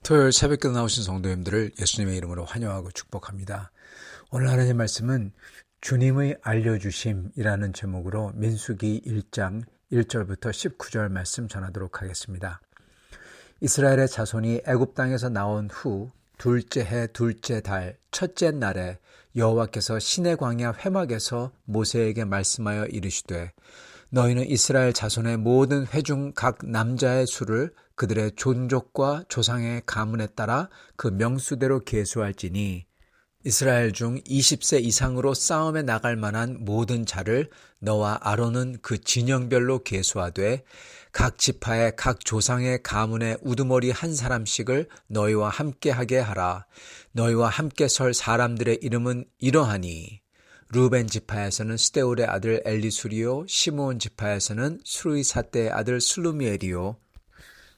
토요일 새벽에 나오신 성도님들을 예수님의 이름으로 환영하고 축복합니다. 오늘 하나님의 말씀은 주님의 알려주심이라는 제목으로 민수기 1장 1절부터 19절 말씀 전하도록 하겠습니다. 이스라엘의 자손이 애굽 땅에서 나온 후 둘째 해 둘째 달 첫째 날에 여호와께서 시내 광야 회막에서 모세에게 말씀하여 이르시되 너희는 이스라엘 자손의 모든 회중 각 남자의 수를 그들의 존족과 조상의 가문에 따라 그 명수대로 계수할지니 이스라엘 중 20세 이상으로 싸움에 나갈 만한 모든 자를 너와 아론은 그 진영별로 계수하되 각 지파의 각 조상의 가문의 우두머리 한 사람씩을 너희와 함께 하게 하라. 너희와 함께 설 사람들의 이름은 이러하니 루벤 지파에서는 스데울의 아들 엘리수리요, 시므온 지파에서는 수르이사대의 아들 슬루미엘이요.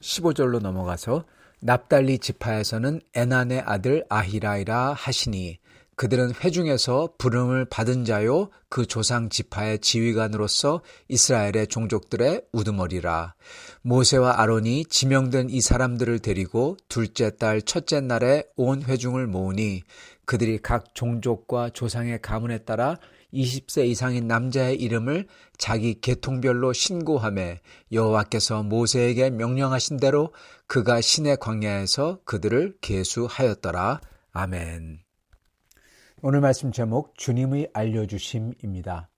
15절로 넘어가서 납달리 지파에서는 에난의 아들 아히라이라 하시니 그들은 회중에서 부름을 받은 자요 그 조상 지파의 지휘관으로서 이스라엘의 종족들의 우두머리라. 모세와 아론이 지명된 이 사람들을 데리고 둘째 달 첫째 날에 온 회중을 모으니 그들이 각 종족과 조상의 가문에 따라 20세 이상인 남자의 이름을 자기 계통별로 신고하며 여호와께서 모세에게 명령하신 대로 그가 시내 광야에서 그들을 계수하였더라. 아멘. 오늘 말씀 제목 주님의 알려주심입니다.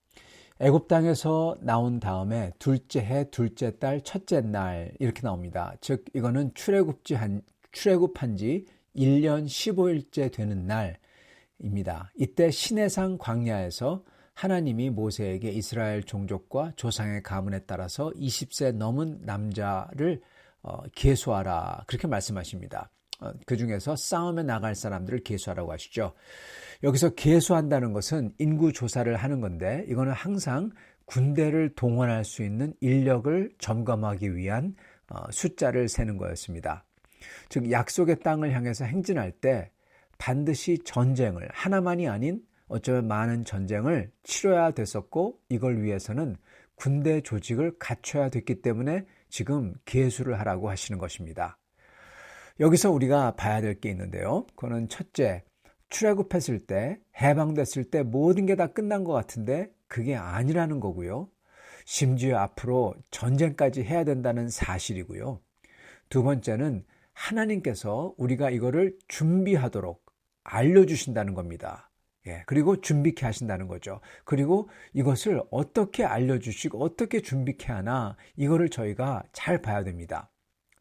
애굽 땅에서 나온 다음에 둘째 해 둘째 달 첫째 날 이렇게 나옵니다. 즉 이거는 출애굽한 지 1년 15일째 되는 날입니다. 이때 시내산 광야에서 하나님이 모세에게 이스라엘 종족과 조상의 가문에 따라서 20세 넘은 남자를 계수하라 그렇게 말씀하십니다. 그 중에서 싸움에 나갈 사람들을 계수하라고 하시죠. 여기서 계수한다는 것은 인구 조사를 하는 건데 이거는 항상 군대를 동원할 수 있는 인력을 점검하기 위한 숫자를 세는 거였습니다. 즉 약속의 땅을 향해서 행진할 때 반드시 전쟁을 하나만이 아닌 어쩌면 많은 전쟁을 치러야 됐었고 이걸 위해서는 군대 조직을 갖춰야 됐기 때문에 지금 계수를 하라고 하시는 것입니다. 여기서 우리가 봐야 될 게 있는데요. 그거는 첫째, 출애굽했을 때 해방됐을 때 모든 게 다 끝난 것 같은데 그게 아니라는 거고요. 심지어 앞으로 전쟁까지 해야 된다는 사실이고요. 두 번째는 하나님께서 우리가 이거를 준비하도록 알려주신다는 겁니다. 그리고 준비케 하신다는 거죠. 그리고 이것을 어떻게 알려주시고 어떻게 준비케 하나 이거를 저희가 잘 봐야 됩니다.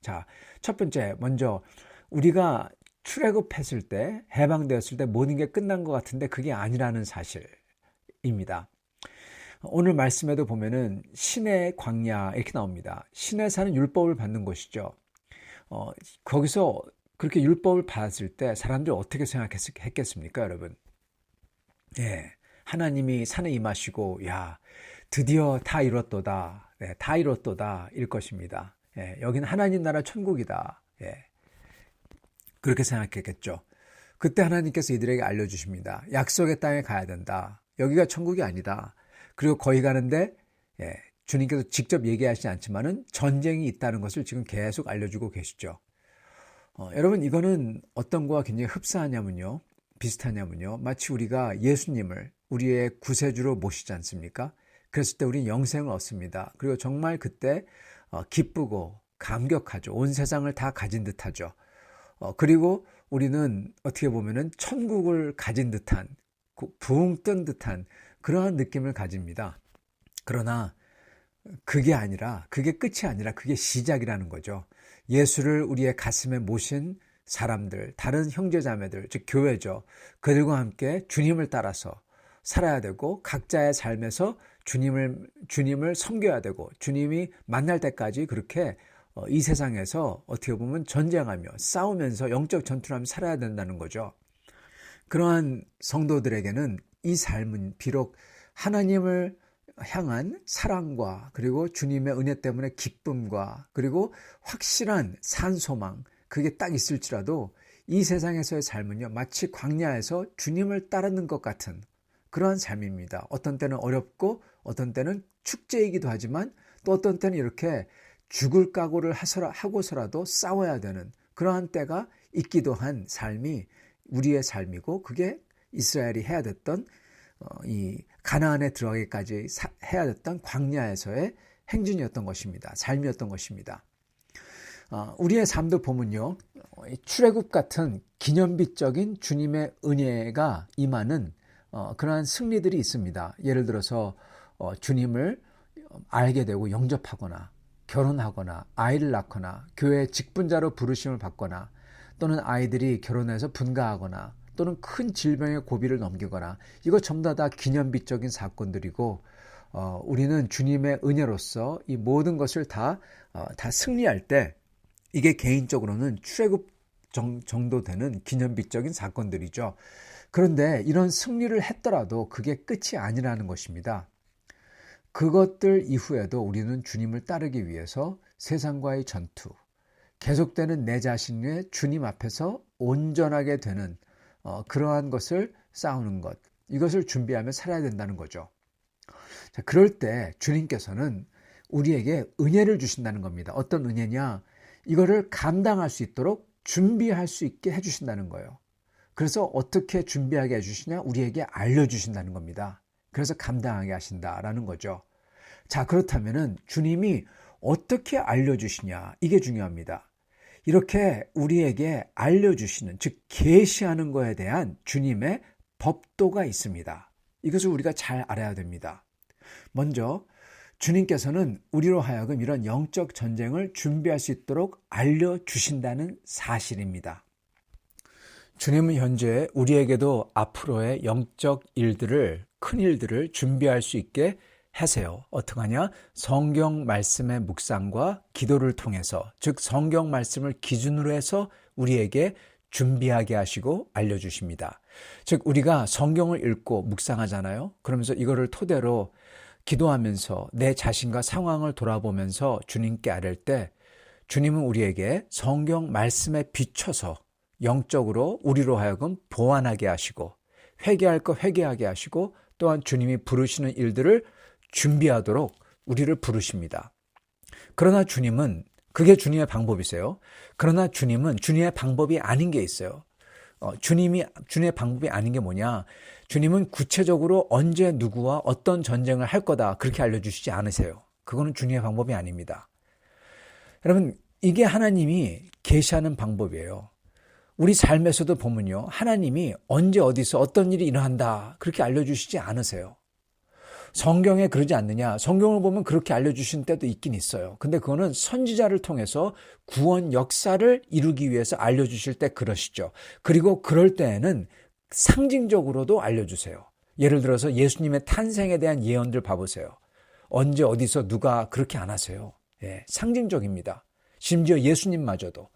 자, 첫 번째 먼저 우리가 출애굽했을 때, 해방되었을 때 모든 게 끝난 것 같은데 그게 아니라는 사실입니다. 오늘 말씀에도 보면은 신의 광야 이렇게 나옵니다. 신의 산은 율법을 받는 곳이죠. 거기서 그렇게 율법을 받았을 때 사람들이 어떻게 생각했겠습니까, 여러분? 예, 하나님이 산에 임하시고, 야, 드디어 다 이뤘도다. 네, 다 이뤘도다. 일 것입니다. 예, 여기는 하나님 나라 천국이다. 예, 그렇게 생각했겠죠. 그때 하나님께서 이들에게 알려주십니다. 약속의 땅에 가야 된다. 여기가 천국이 아니다. 그리고 거기 가는데, 예, 주님께서 직접 얘기하시지 않지만은 전쟁이 있다는 것을 지금 계속 알려주고 계시죠. 여러분, 이거는 어떤 거와 굉장히 흡사하냐면요. 비슷하냐면요. 마치 우리가 예수님을 우리의 구세주로 모시지 않습니까? 그랬을 때 우리는 영생을 얻습니다. 그리고 정말 그때 기쁘고 감격하죠. 온 세상을 다 가진 듯하죠. 그리고 우리는 어떻게 보면은 천국을 가진 듯한, 붕 뜬 듯한 그러한 느낌을 가집니다. 그러나 그게 아니라, 그게 끝이 아니라 그게 시작이라는 거죠. 예수를 우리의 가슴에 모신 사람들, 다른 형제자매들, 즉 교회죠. 그들과 함께 주님을 따라서 살아야 되고 각자의 삶에서 주님을 섬겨야 되고 주님이 만날 때까지 그렇게 이 세상에서 어떻게 보면 전쟁하며 싸우면서 영적 전투를 하며 살아야 된다는 거죠. 그러한 성도들에게는 이 삶은 비록 하나님을 향한 사랑과 그리고 주님의 은혜 때문에 기쁨과 그리고 확실한 산소망, 그게 딱 있을지라도 이 세상에서의 삶은요, 마치 광야에서 주님을 따르는 것 같은 그러한 삶입니다. 어떤 때는 어렵고 어떤 때는 축제이기도 하지만 또 어떤 때는 이렇게 죽을 각오를 하고서라도 싸워야 되는 그러한 때가 있기도 한 삶이 우리의 삶이고, 그게 이스라엘이 해야 됐던 이 가나안에 들어가기까지 해야 됐던 광야에서의 행진이었던 것입니다. 삶이었던 것입니다. 우리의 삶도 보면요, 출애굽 같은 기념비적인 주님의 은혜가 임하는 그러한 승리들이 있습니다. 예를 들어서 주님을 알게 되고 영접하거나 결혼하거나 아이를 낳거나 교회의 직분자로 부르심을 받거나 또는 아이들이 결혼해서 분가하거나 또는 큰 질병의 고비를 넘기거나, 이거 전부 다 기념비적인 사건들이고 우리는 주님의 은혜로서 이 모든 것을 다 승리할 때 이게 개인적으로는 출애굽 정도 되는 기념비적인 사건들이죠. 그런데 이런 승리를 했더라도 그게 끝이 아니라는 것입니다. 그것들 이후에도 우리는 주님을 따르기 위해서 세상과의 전투, 계속되는 내 자신의 주님 앞에서 온전하게 되는 그러한 것을 싸우는 것, 이것을 준비하며 살아야 된다는 거죠. 자, 그럴 때 주님께서는 우리에게 은혜를 주신다는 겁니다. 어떤 은혜냐? 이거를 감당할 수 있도록 준비할 수 있게 해주신다는 거예요. 그래서 어떻게 준비하게 해주시냐? 우리에게 알려주신다는 겁니다. 그래서 감당하게 하신다라는 거죠. 자, 그렇다면은 주님이 어떻게 알려주시냐? 이게 중요합니다. 이렇게 우리에게 알려주시는, 즉 계시하는 것에 대한 주님의 법도가 있습니다. 이것을 우리가 잘 알아야 됩니다. 먼저 주님께서는 우리로 하여금 이런 영적 전쟁을 준비할 수 있도록 알려주신다는 사실입니다. 주님은 현재 우리에게도 앞으로의 영적 일들을, 큰 일들을 준비할 수 있게 하세요. 어떻게 하냐? 성경 말씀의 묵상과 기도를 통해서, 즉 성경 말씀을 기준으로 해서 우리에게 준비하게 하시고 알려주십니다. 즉 우리가 성경을 읽고 묵상하잖아요. 그러면서 이거를 토대로 기도하면서 내 자신과 상황을 돌아보면서 주님께 아뢰 때 주님은 우리에게 성경 말씀에 비춰서 영적으로 우리로 하여금 보완하게 하시고 회개할 거 회개하게 하시고 또한 주님이 부르시는 일들을 준비하도록 우리를 부르십니다. 그러나 주님은, 그게 주님의 방법이세요. 그러나 주님은 주님의 방법이 아닌 게 있어요. 주님의 방법이 아닌 게 뭐냐? 주님은 구체적으로 언제 누구와 어떤 전쟁을 할 거다 그렇게 알려주시지 않으세요. 그거는 주님의 방법이 아닙니다. 여러분, 이게 하나님이 계시하는 방법이에요. 우리 삶에서도 보면요, 하나님이 언제 어디서 어떤 일이 일어난다 그렇게 알려주시지 않으세요. 성경에 그러지 않느냐? 성경을 보면 그렇게 알려주신 때도 있긴 있어요. 근데 그거는 선지자를 통해서 구원 역사를 이루기 위해서 알려주실 때 그러시죠. 그리고 그럴 때에는 상징적으로도 알려주세요. 예를 들어서 예수님의 탄생에 대한 예언들 봐보세요. 언제 어디서 누가 그렇게 안 하세요. 예, 상징적입니다. 심지어 예수님마저도.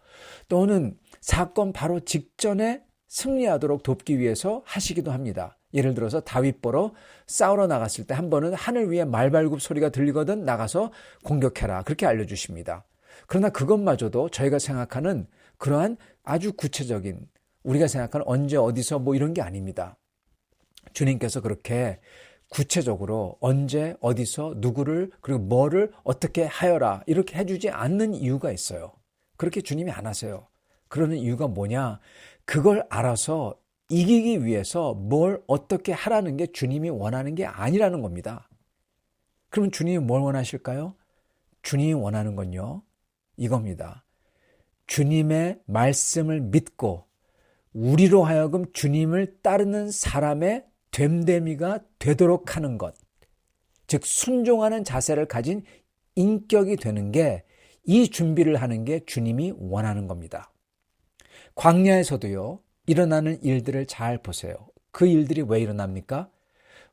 또는 사건 바로 직전에 승리하도록 돕기 위해서 하시기도 합니다. 예를 들어서 다윗 보러 싸우러 나갔을 때 한 번은 하늘 위에 말발굽 소리가 들리거든 나가서 공격해라. 그렇게 알려주십니다. 그러나 그것마저도 저희가 생각하는 그러한 아주 구체적인 우리가 생각하는 언제 어디서 뭐 이런 게 아닙니다. 주님께서 그렇게 구체적으로 언제 어디서 누구를 그리고 뭐를 어떻게 하여라 이렇게 해주지 않는 이유가 있어요. 그렇게 주님이 안 하세요. 그러는 이유가 뭐냐? 그걸 알아서 이기기 위해서 뭘 어떻게 하라는 게 주님이 원하는 게 아니라는 겁니다. 그러면 주님이 뭘 원하실까요? 주님이 원하는 건요, 이겁니다. 주님의 말씀을 믿고 우리로 하여금 주님을 따르는 사람의 됨됨이가 되도록 하는 것, 즉 순종하는 자세를 가진 인격이 되는 게 이 준비를 하는 게 주님이 원하는 겁니다. 광야에서도요, 일어나는 일들을 잘 보세요. 그 일들이 왜 일어납니까?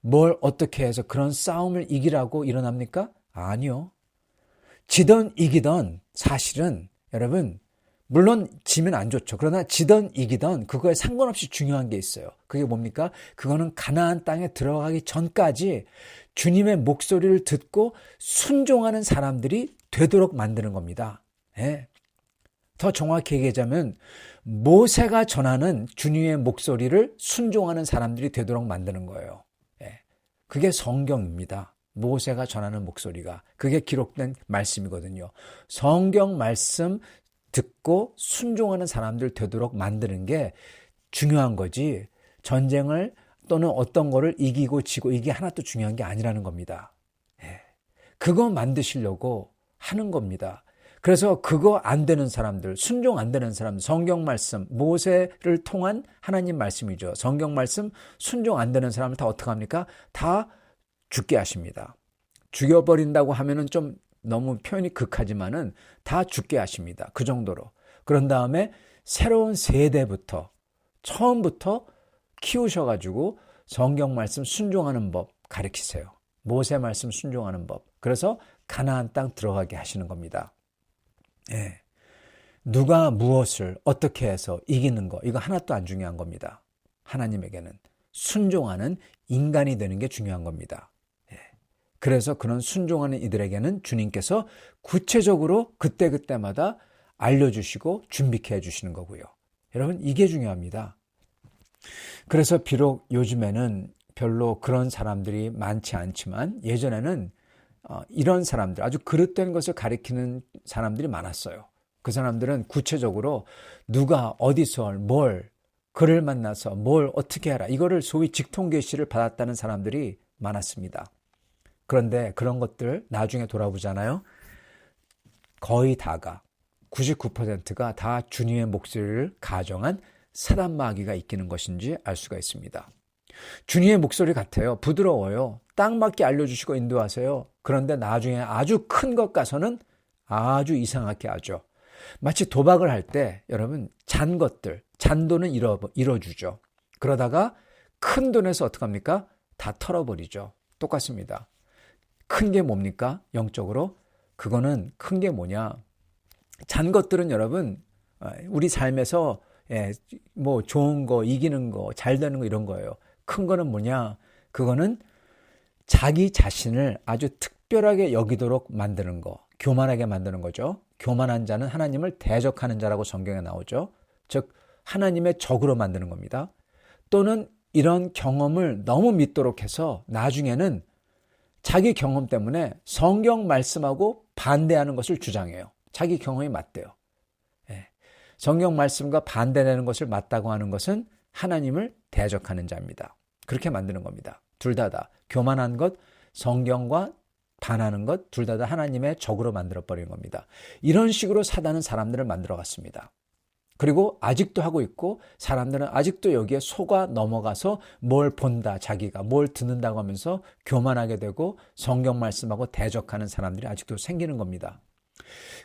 뭘 어떻게 해서 그런 싸움을 이기라고 일어납니까? 아니요. 지던 이기던 사실은 여러분 물론 지면 안 좋죠. 그러나 지던 이기던 그거에 상관없이 중요한 게 있어요. 그게 뭡니까? 그거는 가나안 땅에 들어가기 전까지 주님의 목소리를 듣고 순종하는 사람들이 되도록 만드는 겁니다. 예. 더 정확히 얘기하자면 모세가 전하는 주님의 목소리를 순종하는 사람들이 되도록 만드는 거예요. 예. 그게 성경입니다. 모세가 전하는 목소리가 그게 기록된 말씀이거든요. 성경 말씀 듣고 순종하는 사람들 되도록 만드는 게 중요한 거지 전쟁을 또는 어떤 거를 이기고 지고 이게 하나도 중요한 게 아니라는 겁니다. 예. 그거 만드시려고 하는 겁니다. 그래서 그거 안 되는 사람들, 순종 안 되는 사람들, 성경 말씀, 모세를 통한 하나님 말씀이죠. 성경 말씀 순종 안 되는 사람을 다 어떻게 합니까? 다 죽게 하십니다. 죽여버린다고 하면은 좀 너무 표현이 극하지만은 다 죽게 하십니다. 그 정도로. 그런 다음에 새로운 세대부터 처음부터 키우셔가지고 성경 말씀 순종하는 법 가르치세요. 모세 말씀 순종하는 법. 그래서 가나안 땅 들어가게 하시는 겁니다. 예. 누가 무엇을 어떻게 해서 이기는 거 이거 하나도 안 중요한 겁니다. 하나님에게는 순종하는 인간이 되는 게 중요한 겁니다. 예. 그래서 그런 순종하는 이들에게는 주님께서 구체적으로 그때그때마다 알려주시고 준비케 해주시는 거고요. 여러분 이게 중요합니다. 그래서 비록 요즘에는 별로 그런 사람들이 많지 않지만 예전에는 이런 사람들, 아주 그릇된 것을 가리키는 사람들이 많았어요. 그 사람들은 구체적으로 누가 어디서 뭘 그를 만나서 뭘 어떻게 하라 이거를 소위 직통계시를 받았다는 사람들이 많았습니다. 그런데 그런 것들 나중에 돌아보잖아요. 거의 다가 99%가 다 주님의 목소리를 가정한 사단 마귀가 이끄는 것인지 알 수가 있습니다. 주님의 목소리 같아요. 부드러워요. 딱 맞게 알려주시고 인도하세요. 그런데 나중에 아주 큰 것 가서는 아주 이상하게 하죠. 마치 도박을 할 때 여러분 잔 것들, 잔돈은 잃어주죠. 그러다가 큰 돈에서 어떻게 합니까? 다 털어버리죠. 똑같습니다. 큰 게 뭡니까? 영적으로? 그거는 큰 게 뭐냐? 잔 것들은 여러분 우리 삶에서 뭐 좋은 거, 이기는 거, 잘 되는 거 이런 거예요. 큰 거는 뭐냐? 그거는 자기 자신을 아주 특별하게 여기도록 만드는 거, 교만하게 만드는 거죠. 교만한 자는 하나님을 대적하는 자라고 성경에 나오죠. 즉 하나님의 적으로 만드는 겁니다. 또는 이런 경험을 너무 믿도록 해서 나중에는 자기 경험 때문에 성경 말씀하고 반대하는 것을 주장해요. 자기 경험이 맞대요. 성경 말씀과 반대되는 것을 맞다고 하는 것은 하나님을 대적하는 자입니다. 그렇게 만드는 겁니다. 둘 다 교만한 것, 성경과 반하는 것, 둘 다 하나님의 적으로 만들어버리는 겁니다. 이런 식으로 사단은 사람들을 만들어 갔습니다. 그리고 아직도 하고 있고 사람들은 아직도 여기에 속아 넘어가서 뭘 본다, 자기가 뭘 듣는다고 하면서 교만하게 되고 성경 말씀하고 대적하는 사람들이 아직도 생기는 겁니다.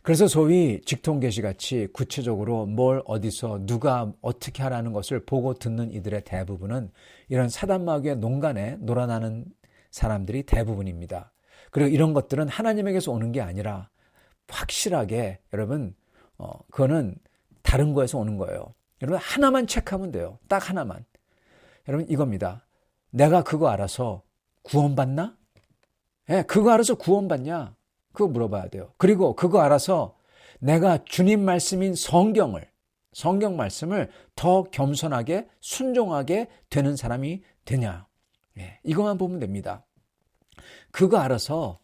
그래서 소위 직통계시같이 구체적으로 뭘 어디서 누가 어떻게 하라는 것을 보고 듣는 이들의 대부분은 이런 사단마귀의 농간에 놀아나는 사람들이 대부분입니다. 그리고 이런 것들은 하나님에게서 오는 게 아니라 확실하게 여러분 그거는 다른 거에서 오는 거예요. 여러분 하나만 체크하면 돼요. 딱 하나만. 여러분 이겁니다. 내가 그거 알아서 구원받나? 예, 그거 알아서 구원받냐? 그거 물어봐야 돼요. 그리고 그거 알아서 내가 주님 말씀인 성경 말씀을 더 겸손하게 순종하게 되는 사람이 되냐? 예, 이것만 보면 됩니다. 그거 알아서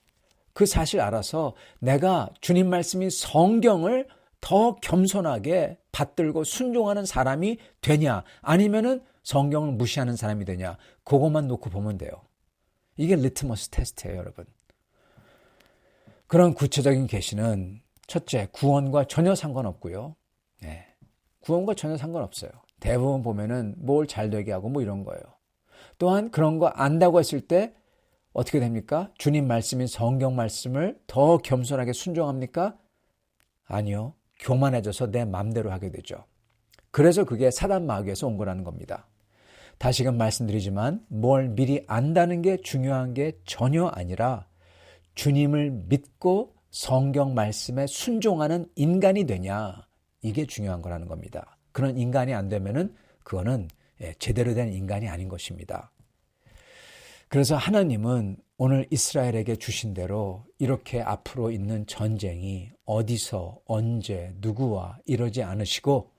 그 사실 알아서 내가 주님 말씀인 성경을 더 겸손하게 받들고 순종하는 사람이 되냐 아니면은 성경을 무시하는 사람이 되냐 그것만 놓고 보면 돼요. 이게 리트머스 테스트예요, 여러분. 그런 구체적인 계시는 첫째, 구원과 전혀 상관없고요. 네, 구원과 전혀 상관없어요. 대부분 보면은 뭘 잘 되게 하고 뭐 이런 거예요. 또한 그런 거 안다고 했을 때 어떻게 됩니까? 주님 말씀인 성경 말씀을 더 겸손하게 순종합니까? 아니요. 교만해져서 내 맘대로 하게 되죠. 그래서 그게 사단 마귀에서 온 거라는 겁니다. 다시금 말씀드리지만 뭘 미리 안다는 게 중요한 게 전혀 아니라 주님을 믿고 성경 말씀에 순종하는 인간이 되냐 이게 중요한 거라는 겁니다. 그런 인간이 안 되면은 그거는 제대로 된 인간이 아닌 것입니다. 그래서 하나님은 오늘 이스라엘에게 주신 대로 이렇게 앞으로 있는 전쟁이 어디서 언제 누구와 이러지 않으시고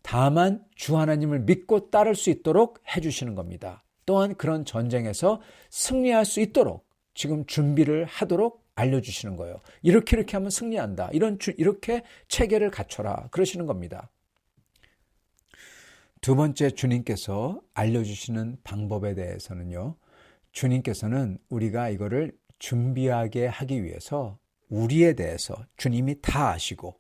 다만 주 하나님을 믿고 따를 수 있도록 해주시는 겁니다. 또한 그런 전쟁에서 승리할 수 있도록 지금 준비를 하도록 알려주시는 거예요. 이렇게 하면 승리한다. 이렇게 체계를 갖춰라. 그러시는 겁니다. 두 번째 주님께서 알려주시는 방법에 대해서는요. 주님께서는 우리가 이거를 준비하게 하기 위해서 우리에 대해서 주님이 다 아시고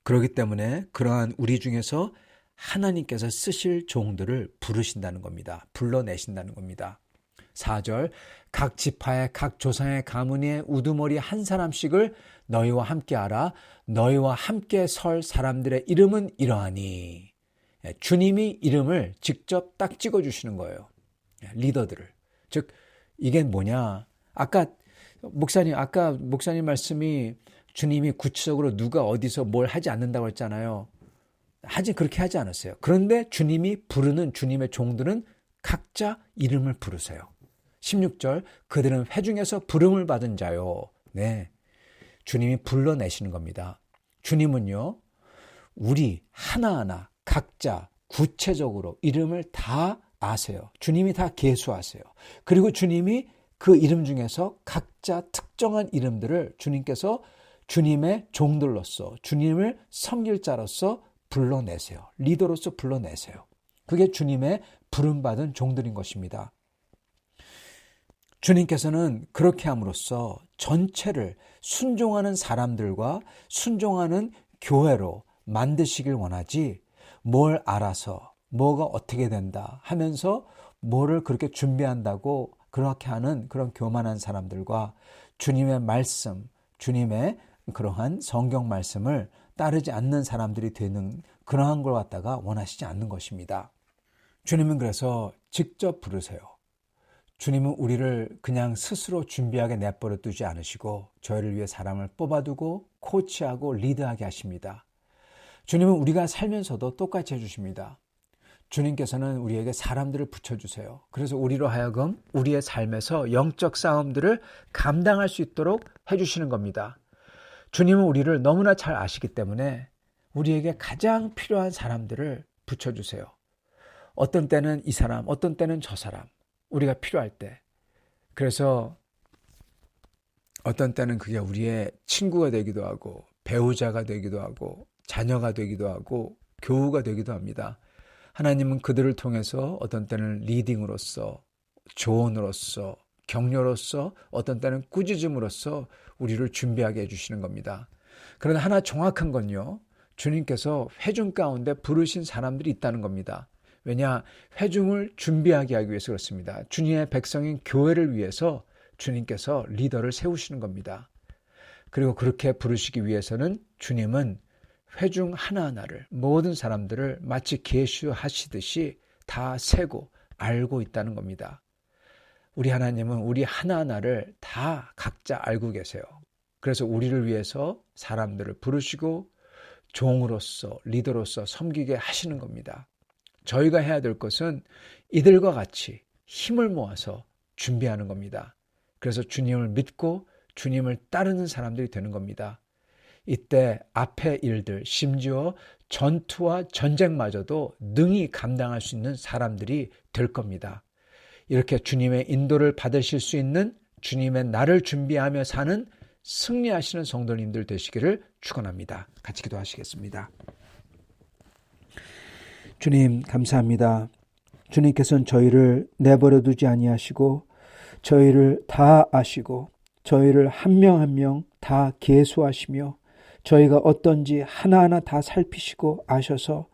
그렇기 때문에 그러한 우리 중에서 하나님께서 쓰실 종들을 부르신다는 겁니다. 불러내신다는 겁니다. 4절 각 지파의 각 조상의 가문의 우두머리 한 사람씩을 너희와 함께 하라. 너희와 함께 설 사람들의 이름은 이러하니. 주님이 이름을 직접 딱 찍어주시는 거예요. 리더들을. 즉 이게 뭐냐. 아까 목사님 말씀이 주님이 구체적으로 누가 어디서 뭘 하지 않는다고 했잖아요. 그렇게 하지 않았어요. 그런데 주님이 부르는 주님의 종들은 각자 이름을 부르세요. 16절 그들은 회중에서 부름을 받은 자요. 네, 주님이 불러내시는 겁니다. 주님은요. 우리 하나하나 각자 구체적으로 이름을 다 아세요. 주님이 다 계수하세요. 그리고 주님이 그 이름 중에서 각자 특정한 이름들을 주님께서 주님의 종들로서 주님을 섬길 자로서 불러내세요. 리더로서 불러내세요. 그게 주님의 부름받은 종들인 것입니다. 주님께서는 그렇게 함으로써 전체를 순종하는 사람들과 순종하는 교회로 만드시길 원하지 뭘 알아서 뭐가 어떻게 된다 하면서 뭐를 그렇게 준비한다고 그렇게 하는 그런 교만한 사람들과 주님의 말씀, 주님의 그러한 성경 말씀을 따르지 않는 사람들이 되는 그러한 걸 갖다가 원하시지 않는 것입니다. 주님은 그래서 직접 부르세요. 주님은 우리를 그냥 스스로 준비하게 내버려 두지 않으시고 저희를 위해 사람을 뽑아두고 코치하고 리드하게 하십니다. 주님은 우리가 살면서도 똑같이 해주십니다. 주님께서는 우리에게 사람들을 붙여주세요. 그래서 우리로 하여금 우리의 삶에서 영적 싸움들을 감당할 수 있도록 해주시는 겁니다. 주님은 우리를 너무나 잘 아시기 때문에 우리에게 가장 필요한 사람들을 붙여주세요. 어떤 때는 이 사람, 어떤 때는 저 사람. 우리가 필요할 때. 그래서 어떤 때는 그게 우리의 친구가 되기도 하고 배우자가 되기도 하고 자녀가 되기도 하고 교우가 되기도 합니다. 하나님은 그들을 통해서 어떤 때는 리딩으로서 조언으로서 격려로서 어떤 때는 꾸짖음으로써 우리를 준비하게 해주시는 겁니다. 그러나 하나 정확한 건요. 주님께서 회중 가운데 부르신 사람들이 있다는 겁니다. 왜냐? 회중을 준비하게 하기 위해서 그렇습니다. 주님의 백성인 교회를 위해서 주님께서 리더를 세우시는 겁니다. 그리고 그렇게 부르시기 위해서는 주님은 회중 하나하나를, 모든 사람들을 마치 계시하시듯이 다 세고 알고 있다는 겁니다. 우리 하나님은 우리 하나하나를 다 각자 알고 계세요. 그래서 우리를 위해서 사람들을 부르시고 종으로서, 리더로서 섬기게 하시는 겁니다. 저희가 해야 될 것은 이들과 같이 힘을 모아서 준비하는 겁니다. 그래서 주님을 믿고 주님을 따르는 사람들이 되는 겁니다. 이때 앞의 일들, 심지어 전투와 전쟁마저도 능히 감당할 수 있는 사람들이 될 겁니다. 이렇게 주님의 인도를 받으실 수 있는, 주님의 날을 준비하며 사는 승리하시는 성도님들 되시기를 축원합니다. 같이 기도하시겠습니다. 주님 감사합니다. 주님께서는 저희를 내버려 두지 아니하시고 저희를 다 아시고 저희를 한 명 한 명 다 계수하시며 저희가 어떤지 하나하나 다 살피시고 아셔서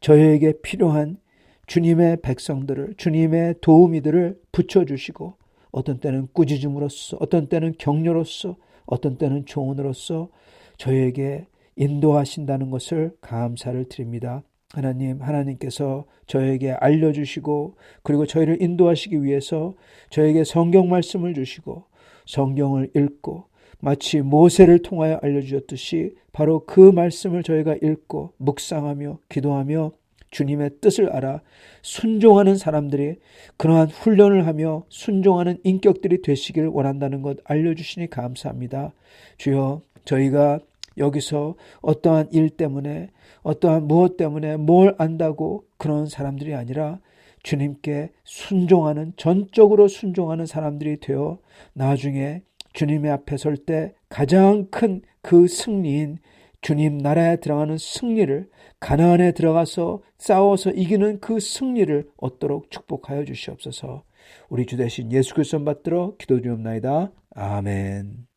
저희에게 필요한 주님의 백성들을, 주님의 도우미들을 붙여주시고 어떤 때는 꾸짖음으로써, 어떤 때는 격려로써, 어떤 때는 조언으로써 저희에게 인도하신다는 것을 감사를 드립니다. 하나님께서 저에게 알려주시고 그리고 저희를 인도하시기 위해서 저에게 성경 말씀을 주시고 성경을 읽고 마치 모세를 통하여 알려주셨듯이 바로 그 말씀을 저희가 읽고 묵상하며 기도하며 주님의 뜻을 알아 순종하는 사람들이 그러한 훈련을 하며 순종하는 인격들이 되시길 원한다는 것 알려주시니 감사합니다. 주여, 저희가 여기서 어떠한 일 때문에 어떠한 무엇 때문에 뭘 안다고 그런 사람들이 아니라 주님께 순종하는, 전적으로 순종하는 사람들이 되어 나중에 주님의 앞에 설 때 가장 큰 그 승리인 주님 나라에 들어가는 승리를, 가나안에 들어가서 싸워서 이기는 그 승리를 얻도록 축복하여 주시옵소서. 우리 주 대신 예수 그리스도 받들어 기도드리옵나이다. 아멘.